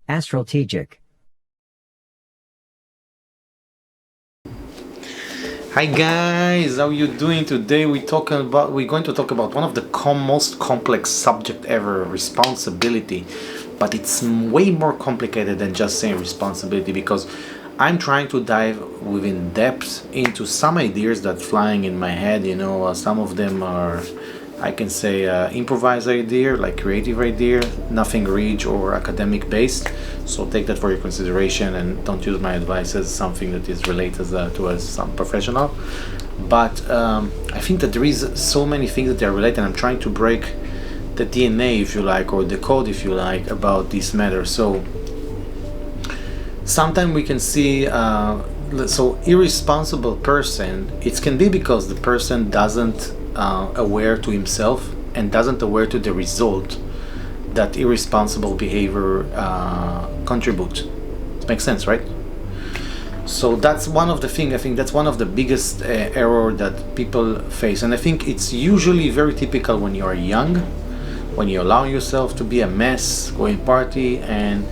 Astraltegic. Hi guys, how you doing today? We're going to talk about one of the most complex subject ever, responsibility. But it's way more complicated than just saying responsibility, because I'm trying to dive within depth into some ideas that flying in my head. Some of them are, I can say, improvised idea, like creative idea, nothing rich or academic based. So take that for your consideration and don't use my advice as something that is related to as some professional. But I think that there is so many things that are related. I'm trying to break the DNA, if you like, or the code, if you like, about this matter. So sometimes we can see so irresponsible person, it can be because the person doesn't aware to himself and doesn't aware to the result that irresponsible behavior contribute. It makes sense, right? So that's one of the things. I think that's one of the biggest error that people face, and I think it's usually very typical when you are young, when you allow yourself to be a mess, going party, and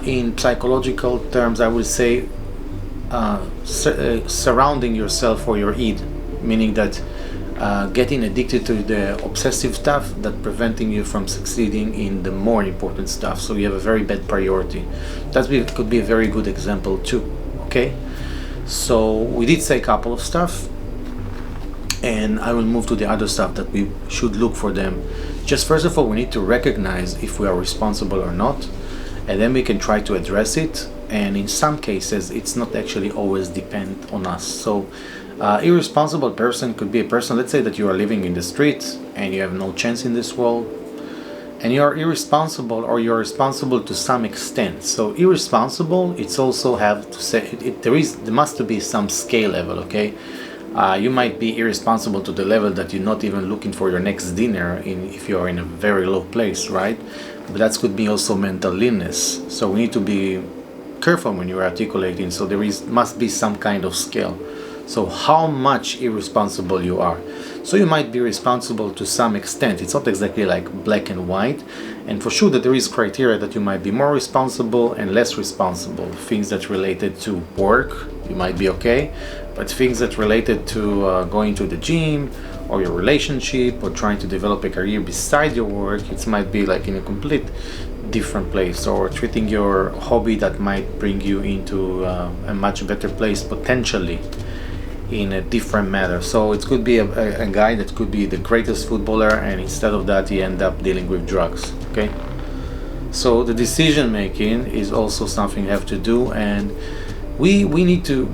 in psychological terms, I would say surrounding yourself for your id, meaning that getting addicted to the obsessive stuff that preventing you from succeeding in the more important stuff. So you have a very bad priority. Could be a very good example too. Okay, so we did say a couple of stuff, and I will move to the other stuff that we should look for them. Just first of all, we need to recognize if we are responsible or not, and then we can try to address it. And in some cases, it's not actually always depend on us. So irresponsible person could be a person, let's say that you are living in the street and you have no chance in this world, and you are irresponsible, or you're responsible to some extent. So irresponsible, it's also have to say there must be some scale level. Okay, you might be irresponsible to the level that you're not even looking for your next dinner if you are in a very low place, right? But that could be also mental illness. So we need to be careful when you're articulating. So must be some kind of scale. So how much irresponsible you are. So you might be responsible to some extent. It's not exactly like black and white. And for sure that there is criteria that you might be more responsible and less responsible. Things that related to work, you might be okay. But things that related to going to the gym, or your relationship, or trying to develop a career beside your work, it might be like in a complete different place, or treating your hobby that might bring you into a much better place potentially in a different manner. So it could be a guy that could be the greatest footballer, and instead of that he end up dealing with drugs. Okay, so the decision making is also something you have to do, and we need to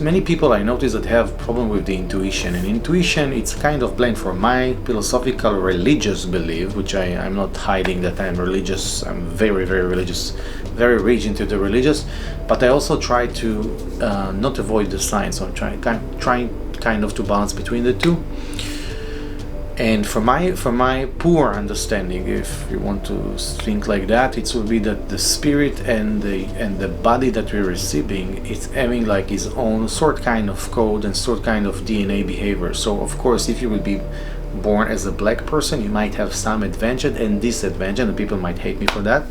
many people I notice that have problem with the intuition. And intuition, it's kind of blamed for my philosophical religious belief, which I'm not hiding that I'm religious. I'm very very religious, very rich into the religious, but I also try to not avoid the science. So I'm trying kind of to balance between the two. And for my poor understanding, if you want to think like that, it would be that the spirit and the body that we're receiving, it's having like its own sort kind of code and sort kind of DNA behavior. So of course, if you will be born as a black person, you might have some advantage and disadvantage, and people might hate me for that.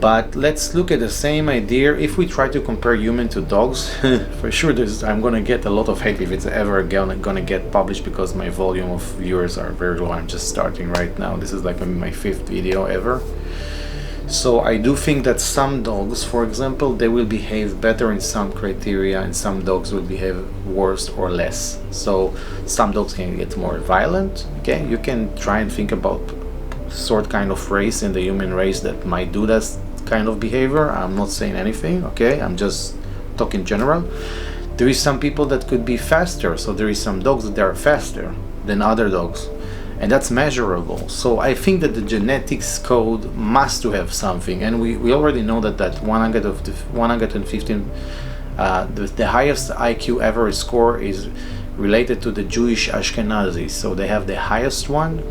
But let's look at the same idea. If we try to compare human to dogs, for sure I'm gonna get a lot of hate if it's ever gonna get published, because my volume of viewers are very low. I'm just starting right now. This is like my 5th video ever. So I do think that some dogs, for example, they will behave better in some criteria, and some dogs will behave worse or less. So some dogs can get more violent. Okay, you can try and think about sort kind of race in the human race that might do that kind of behavior. I'm not saying anything, okay, I'm just talking general. There is some people that could be faster, so there is some dogs that are faster than other dogs, and that's measurable. So I think that the genetics code must to have something, and we already know that 115 the highest IQ ever score is related to the Jewish Ashkenazis. So they have the highest one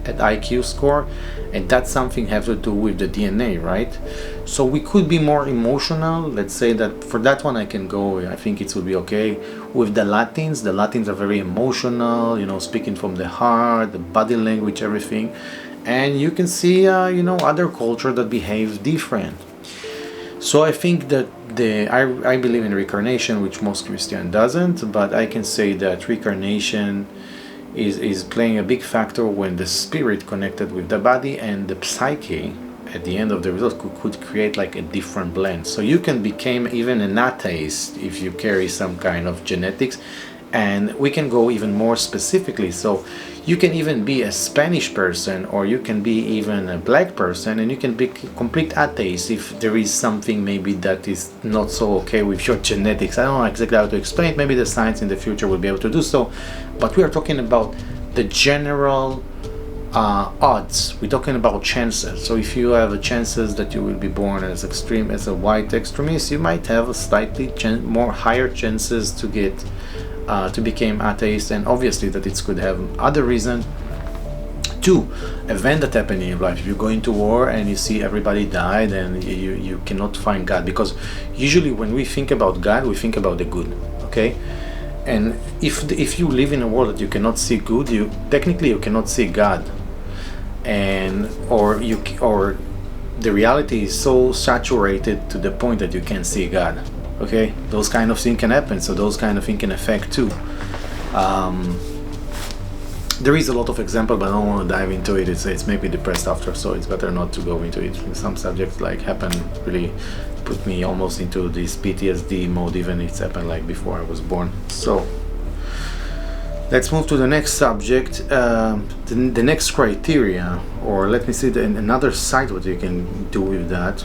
at IQ score, and that's something have to do with the DNA, right? So we could be more emotional. Let's say that for that one I can go, I think it will be okay. With the Latins are very emotional, speaking from the heart, the body language, everything. and you can see other culture that behave different. So I think that I believe in reincarnation, which most Christian doesn't, but I can say that reincarnation is playing a big factor when the spirit connected with the body, and the psyche at the end of the result could create like a different blend. So you can become even an atheist if you carry some kind of genetics, and we can go even more specifically. So you can even be a Spanish person, or you can be even a black person, and you can be complete atheist if there is something maybe that is not so okay with your genetics. I don't know exactly how to explain it. Maybe the science in the future will be able to do so, but we are talking about the general odds. We're talking about chances. So if you have a chances that you will be born as extreme as a white extremist, you might have a slightly more higher chances to get to become atheist, and obviously that it could have other reason. Two, event that happen in your life. If you go into war and you see everybody died, and you cannot find God, because usually when we think about God, we think about the good, okay? And if you live in a world that you cannot see good, you cannot see God, and or the reality is so saturated to the point that you can't see God. Okay, those kind of things can happen, so those kind of things can affect too. There is a lot of example, but I don't want to dive into it. It's maybe depressed after, so it's better not to go into it. Some subjects like happen really put me almost into this PTSD mode, even it's happened like before I was born. So let's move to the next subject, the next criteria, or let me see another site what you can do with that.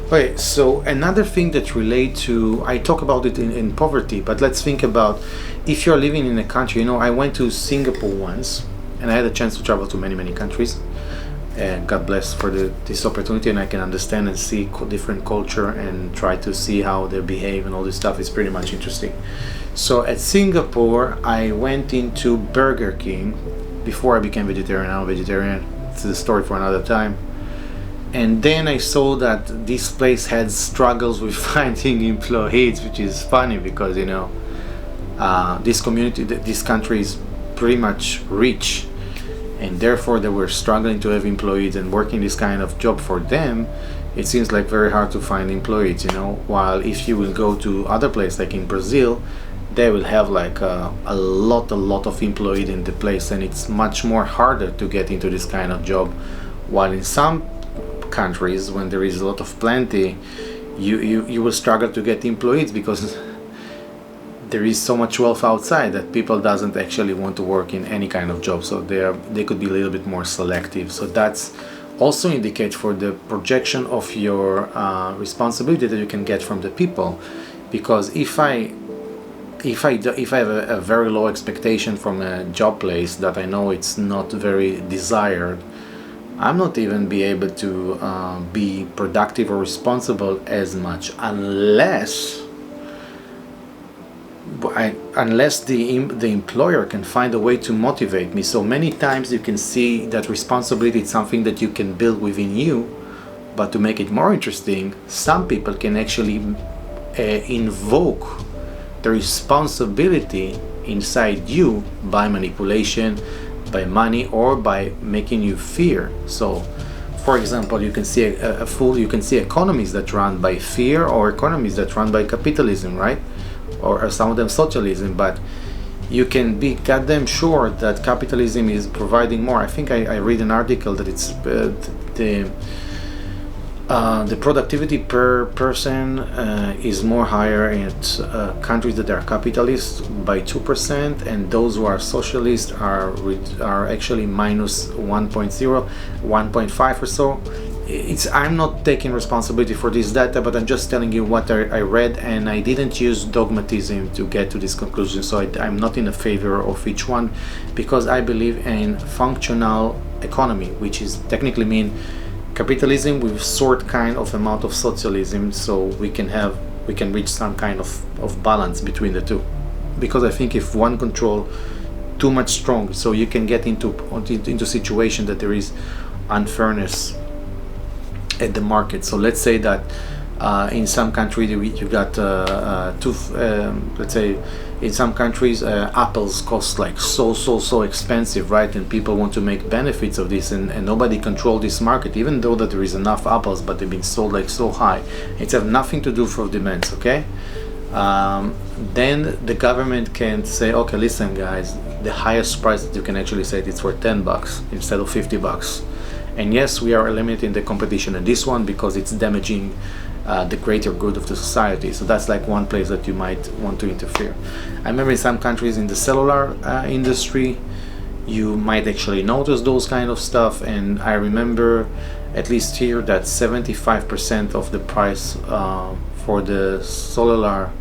Okay, so another thing that relate to, I talk about it in poverty, but let's think about if you're living in a country. I went to Singapore once, and I had a chance to travel to many countries, and God bless for this opportunity, and I can understand and see different culture and try to see how they behave and all this stuff. Is pretty much interesting. So at Singapore, I went into Burger King before I became vegetarian. Now I'm vegetarian. It's a story for another time. And then I saw that this place had struggles with finding employees, which is funny because this community, this country is pretty much rich, and therefore they were struggling to have employees, and working this kind of job for them, it seems like very hard to find employees. While if you will go to other places like in Brazil, they will have like a lot of employees in the place, and it's much more harder to get into this kind of job. While in some countries, when there is a lot of plenty, you will struggle to get employees because there is so much wealth outside that people doesn't actually want to work in any kind of job, so they could be a little bit more selective. So that's also indicate for the projection of your responsibility that you can get from the people. Because if I have a very low expectation from a job place that I know it's not very desired, I'm not even be able to be productive or responsible as much unless the employer can find a way to motivate me. So many times you can see that responsibility is something that you can build within you, but to make it more interesting, some people can actually invoke the responsibility inside you by manipulation, by money, or by making you fear. So for example, you can see you can see economies that run by fear, or economies that run by capitalism, right? Or some of them socialism, but you can be goddamn sure that capitalism is providing more. I think I read an article that it's the productivity per person is more higher in countries that are capitalist by 2%, and those who are socialist are actually minus 1.0, 1.5 or so. I'm not taking responsibility for this data, but I'm just telling you what I read, and I didn't use dogmatism to get to this conclusion. So I'm not in a favor of each one, because I believe in functional economy, which is technically mean capitalism with sort kind of amount of socialism, so we can reach some kind of balance between the two. Because I think if one control too much strong, so you can get into situation that there is unfairness at the market. So let's say that In some countries you got let's say in some countries apples cost like so expensive, right? And people want to make benefits of this, and nobody control this market, even though that there is enough apples, but they've been sold like so high. It's have nothing to do for demands, okay? Then the government can say, okay, listen guys, the highest price that you can actually say it's for $10 instead of $50. And yes, we are eliminating the competition in this one because it's damaging the greater good of the society. So that's like one place that you might want to interfere. I remember in some countries in the cellular industry, you might actually notice those kind of stuff. And I remember at least here that 75% of the price for the cellular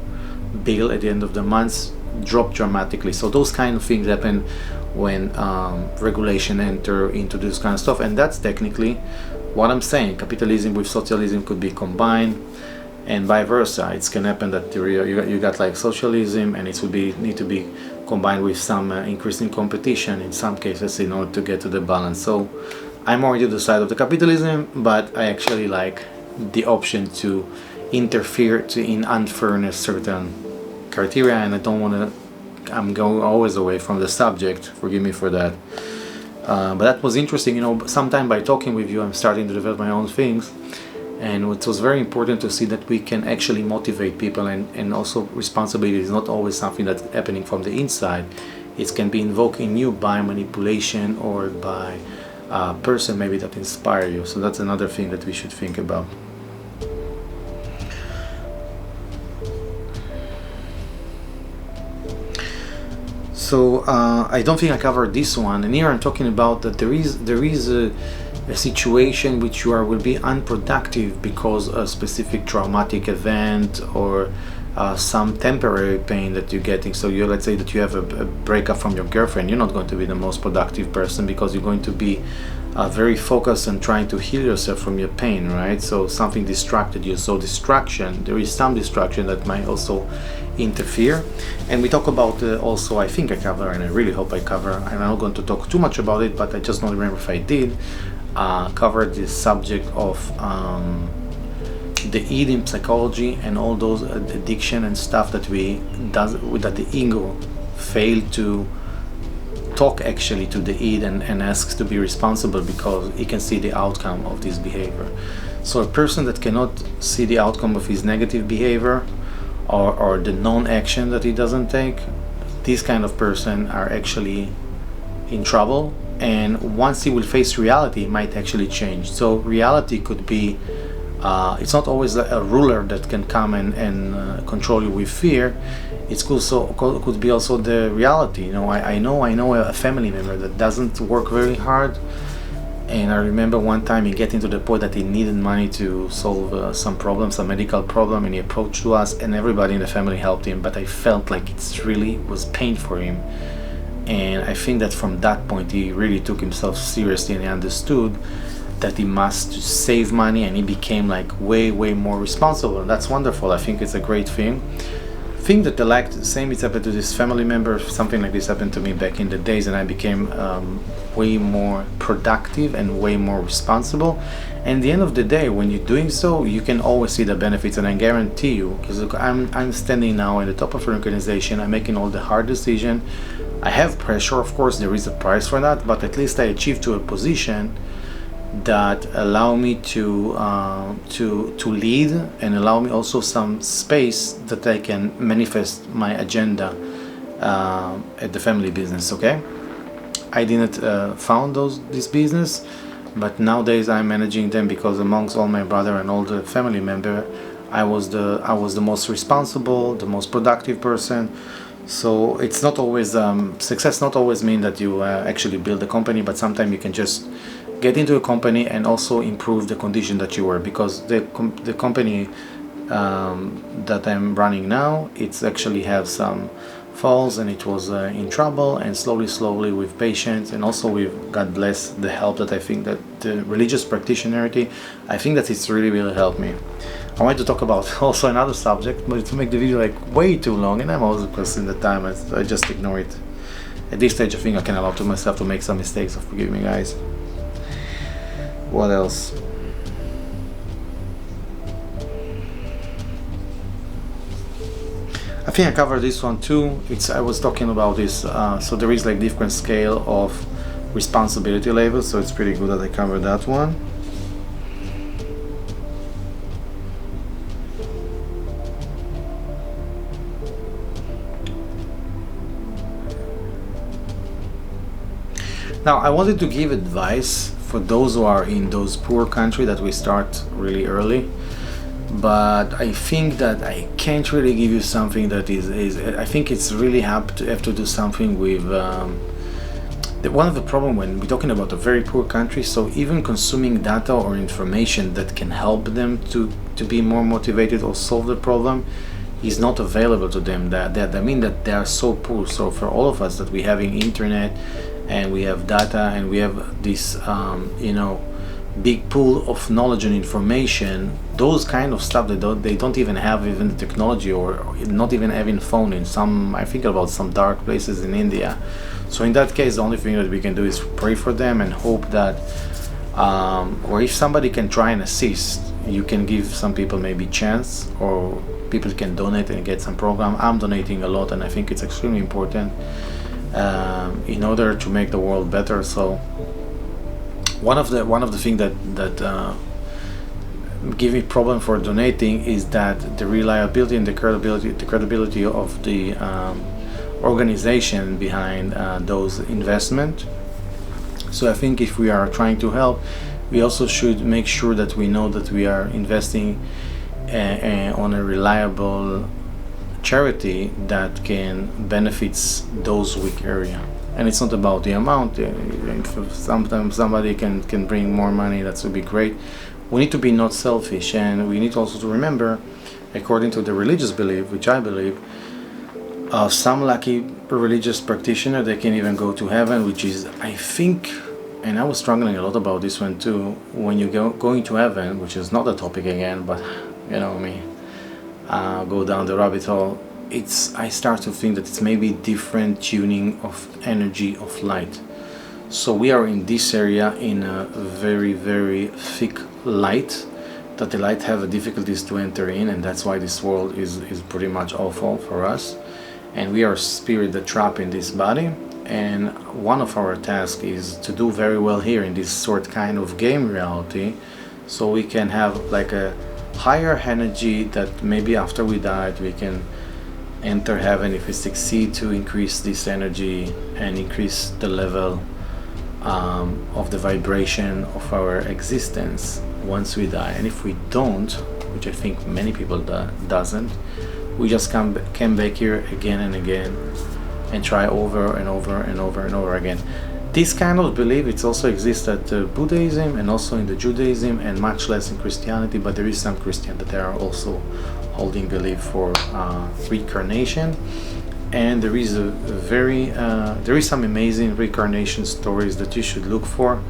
bill at the end of the month dropped dramatically. So those kind of things happen when regulation enter into this kind of stuff, and that's technically what I'm saying. Capitalism with socialism could be combined, and vice versa. It can happen that you got like socialism, and it would need to be combined with some increasing competition in some cases in order to get to the balance. So I'm more into the side of the capitalism, but I actually like the option to interfere in unfairness certain criteria, and I don't want to. I'm going always away from the subject, forgive me for that. But that was interesting, you know. Sometime by talking with you, I'm starting to develop my own things, and it was very important to see that we can actually motivate people, and also responsibility is not always something that's happening from the inside. It can be invoked in you by manipulation or by a person maybe that inspire you. So that's another thing that we should think about. So I don't think I covered this one, and here I'm talking about that there is a situation which will be unproductive because a specific traumatic event or some temporary pain that you're getting. So let's say that you have a breakup from your girlfriend. You're not going to be the most productive person because you're going to be very focused on trying to heal yourself from your pain, right? So something distracted you. So there is some distraction that might also interfere. And we talk about also, I think I cover, and I really hope I cover, I'm not going to talk too much about it, but I just don't remember if I did cover the subject of the eating psychology and all those addiction and stuff that that the ego failed to talk actually to the id and asks to be responsible because he can see the outcome of this behavior. So a person that cannot see the outcome of his negative behavior or the non-action that he doesn't take, this kind of person are actually in trouble, and once he will face reality, it might actually change. So reality could be it's not always a ruler that can come and control you with fear. It could be also the reality. You know, I know a family member that doesn't work very hard, and I remember one time he getting to the point that he needed money to solve some problem, some medical problem, and he approached to us, and everybody in the family helped him. But I felt like it really was pain for him, and I think that from that point he really took himself seriously, and he understood that he must save money, and he became like way more responsible, and that's wonderful. I think it's a great thing. That the same it's happened to this family member. Something like this happened to me back in the days, and I became way more productive and way more responsible. And at the end of the day, when you're doing so, you can always see the benefits, and I guarantee you, because I'm standing now at the top of an organization, I'm making all the hard decisions. I have pressure, of course, there is a price for that, but at least I achieved to a position that allow me to lead, and allow me also some space that I can manifest my agenda at the family business. Okay, I didn't found this business, but nowadays I'm managing them because amongst all my brother and all the family member, I was the most responsible, the most productive person. So it's not always success. Not always mean that you actually build a company, but sometimes you can just get into a company and also improve the condition that you were, because the company that I'm running now, it's actually have some falls, and it was in trouble, and slowly with patience, and also with, God bless, the help that I think that the religious practitionerity, I think that it's really helped me. I want to talk about also another subject, but to make the video like way too long, and I'm always costing the time, I just ignore it. At this stage I think I can allow to myself to make some mistakes, so forgive me guys. What else? I think I covered this one too. I was talking about this. So there is like different scale of responsibility levels. So it's pretty good that I covered that one. Now I wanted to give advice for those who are in those poor countries that we start really early. But I think that I can't really give you something that is I think it's really have to do something with one of the problem when we're talking about a very poor country. So even consuming data or information that can help them to be more motivated or solve the problem is not available to them. That I mean that they are so poor. So for all of us that we having internet and we have data and we have this big pool of knowledge and information, those kind of stuff they don't even have even the technology or not even having phone in some, I think about some dark places in India. So in that case the only thing that we can do is pray for them and hope that or if somebody can try and assist, you can give some people maybe chance, or people can donate and get some program. I'm donating a lot and I think it's extremely important in order to make the world better. So one of the things that give me problem for donating is that the reliability and the credibility of the organization behind those investment. So I think if we are trying to help, we also should make sure that we know that we are investing on a reliable charity that can benefits those weak area. And it's not about the amount. If sometimes somebody can bring more money, that would be great. We need to be not selfish, and we need also to remember, according to the religious belief, which I believe, some lucky religious practitioner, they can even go to heaven, which is, I think, and I was struggling a lot about this one too, when you going to heaven, which is not a topic again, but you know me, go down the rabbit hole. I start to think that it's maybe different tuning of energy of light. So we are in this area in a very, very thick light that the light have difficulties to enter in, and that's why this world is pretty much awful for us. And we are spirit that trap in this body, and one of our tasks is to do very well here in this sort kind of game reality, so we can have like a higher energy that maybe after we died we can enter heaven if we succeed to increase this energy and increase the level of the vibration of our existence once we die. And if we don't, which I think many people doesn't, we just came back here again and again and try over and over and over and over again. This kind of belief, it also exists at Buddhism and also in the Judaism, and much less in Christianity, but there is some Christian that are also holding belief for reincarnation. And there is there is some amazing reincarnation stories that you should look for.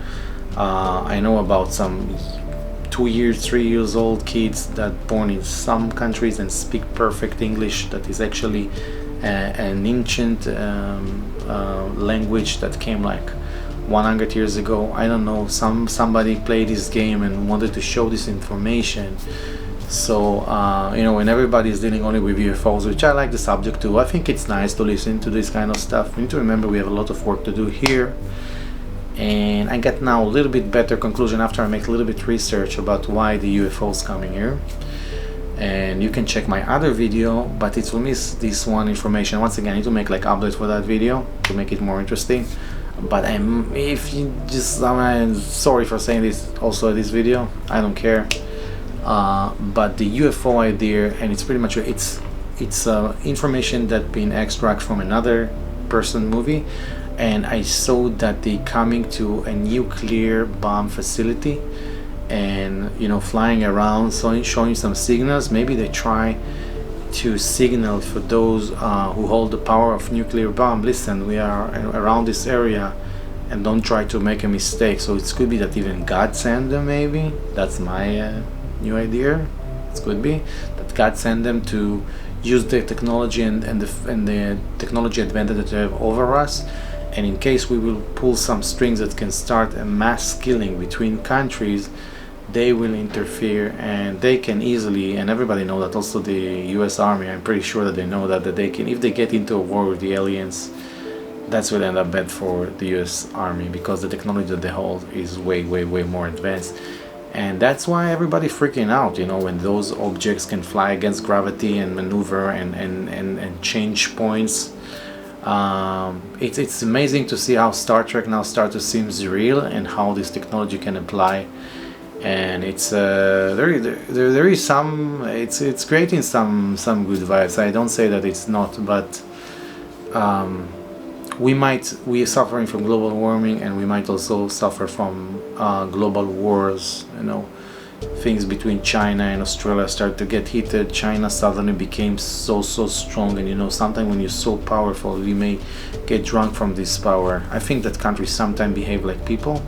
I know about some 2 years, 3 years old kids that born in some countries and speak perfect English, that is actually an ancient language that came like 100 years ago. I don't know, somebody played this game and wanted to show this information. So when everybody is dealing only with UFOs, which I like the subject too, I think it's nice to listen to this kind of stuff. We need to remember we have a lot of work to do here, and I get now a little bit better conclusion after I make a little bit research about why the UFOs coming here. And you can check my other video, but it will miss this one information. Once again, I need to make like updates for that video to make it more interesting. But I'm sorry for saying this also in this video, I don't care. But the UFO idea, and it's pretty much it's information that been extracted from another person movie, and I saw that they coming to a nuclear bomb facility and flying around, showing some signals. Maybe they try to signal for those who hold the power of nuclear bomb, listen, we are around this area and don't try to make a mistake. So it could be that even God sent them, maybe. That's my new idea. It could be that God sent them to use the technology and the technology advantage that they have over us, and in case we will pull some strings that can start a mass killing between countries, they will interfere, and they can easily, and everybody know that, also the US Army, I'm pretty sure that they know that they can, if they get into a war with the aliens, that's will end up bad for the US Army, because the technology that they hold is way more advanced. And that's why everybody freaking out, when those objects can fly against gravity and maneuver and change points. It's amazing to see how Star Trek now starts to seem real, and how this technology can apply. And it's there is some, it's creating some good vibes. I don't say that it's not, but we are suffering from global warming, and we might also suffer from global wars. Things between China and Australia start to get heated. China suddenly became so strong, and sometimes when you're so powerful, you may get drunk from this power. I think that countries sometimes behave like people,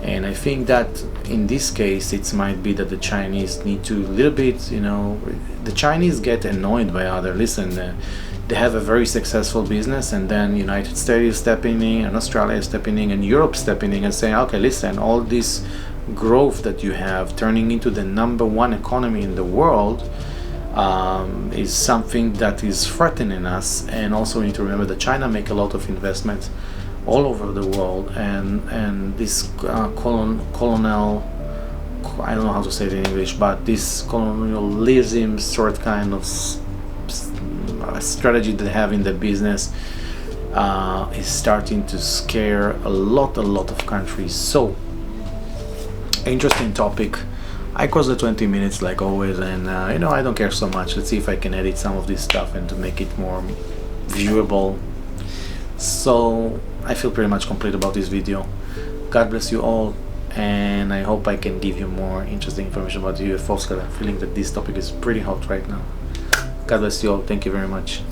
and I think that in this case it might be that the Chinese need to little bit, the Chinese get annoyed by other. Listen, they have a very successful business, and then United States is stepping in, and Australia is stepping in, and Europe stepping in and saying, okay, listen, all this growth that you have turning into the #1 economy in the world is something that is threatening us. And also we need to remember that China make a lot of investment all over the world, and this colonial, I don't know how to say it in English, but this colonialism sort kind of strategy they have in the business is starting to scare a lot of countries. So interesting topic. I crossed the 20 minutes like always, and I don't care so much. Let's see if I can edit some of this stuff and to make it more viewable. So I feel pretty much complete about this video. God bless you all, and I hope I can give you more interesting information about UFOs, because I'm feeling that this topic is pretty hot right now. God bless you all. Thank you very much.